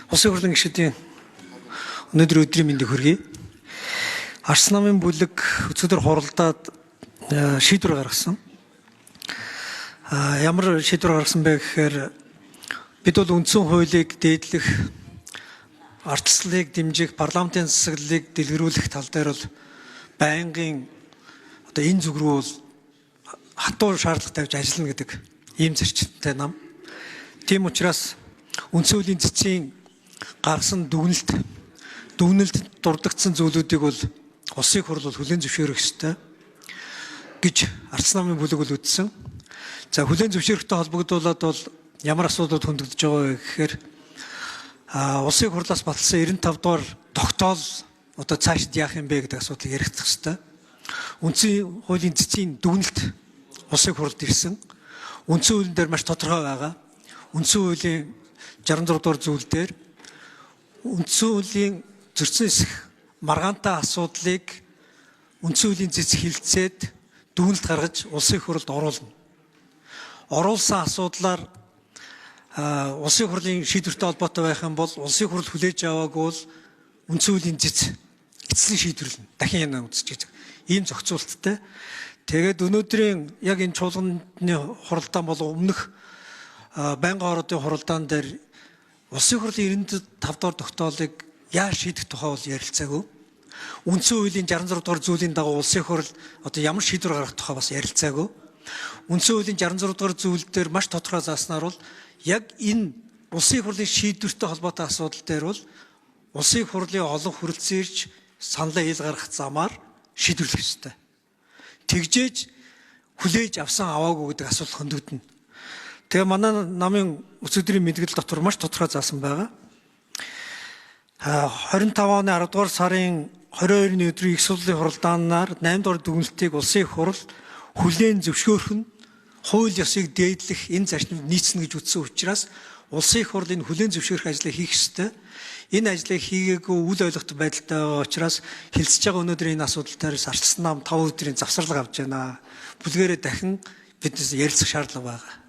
Улсын хурлын гишүүдийн өнөөдөр өдрийн мэндийг хүргэе. Арс намын бүлэг өчигдөр хуралдаад шийдвэр гаргасан. Ямар шийдвэр гаргасан бэ гэхээр бид бол үндсэн хуулийг дээдлэх, ардчлалыг дэмжих, парламентын засаглалыг дэлгэрүүлэх тал дээр бол байнгын энэ зүг рүү бол хатуу шаардлага тавьж ажиллана гэдэг ийм зарчимтай нам. Тийм учраас үндсэн хуулийн цэцгийн гаргасан дүгнэлт дурддагдсан зүйлүүдийг бол улсын хурл бол хүлээн зөвшөөрөх ёстой гэж арц намын бүлэг бол үзсэн. За хүлээн зөвшөөрөхтэй холбогдуулаад бол ямар асуудлууд хөндөгдөж байгаа вэ гэхээр улсын хурлаас баталсан 95 дугаар тогтоол цаашид яах юм бэ гэдэг асуудлыг ярих хэрэгтэй. Үндсэн хуулийн цэцгийн дүгнэлт улсын хурлд ирсэн. Үндсэн хуулийн дээр маш тодорхой байгаа. Үндсэн хуулийн 66 дугаар зүйл дээр үндсэн хуулийн зөрчсөн эсэх маргаантай асуудлыг үндсэн хуулийн цэцэг хилцээд дүгнэлт гаргаж улсын хурлд оруулна. Оруулсан асуудлаар улсын хурлын шийдвэртэй холбоотой байх юм бол улсын хурл хүлээж аваагүй бол үндсэн хуулийн цэц эцсийн шийдвэрлэнэ. Дахин яна үзэж байгаа. Ийм зохицуулттай. Тэгээд өнөөдрийн яг энэ чуулганы хуралдаан бол өмнөх байнгын хоороодын хуралдаан дээр улсын хурлын 95 дугаар тогтоолыг яаж шийдэх тухай бол ярилцаагүй. Үндсэн хуулийн 66 дугаар зүйлийн дагуу улсын хурл ямар шийдвэр гаргах тухай бас ярилцаагүй. Үндсэн хуулийн 66 дугаар зүйл дээр маш тодорхой зааснаар бол яг энэ улсын хурлын шийдвэртэй холбоотой асуудал дээр бол улсын хурлын олон хүрэлцэн ирж саналаа ил гаргах замаар шийдвэрлэх ёстой. Тэгжээж хүлээж авсан аваагүй гэдэг асуудал хөндөгдөнө. Тэгээ манай намын өчигдрийн мэдгэл дотор маш тодорхой заасан байгаа. 25 оны 10 дугаар сарын 22-ны өдрийн их сурлын хуралдаанаар 8 дугаар дүгнэлтийг улсын хурл хүлээн зөвшөөрөх нь хууль ёсыг дээдлэх энэ зарчимд нийцнэ гэж үзсэн учраас улсын хурл энэ хүлээн зөвшөөрөх ажлыг хийх ёстой. Энэ ажлыг хийгээгүй үл ойлгохтой байдалтай байгаа учраас хэлцэж байгаа өнөөдөр энэ асуудал дээр арчилсан нам 5 өдрийн завсарлага авч байна. Бүлгээрээ дахин биднээс ярилцах шаардлага байгаа.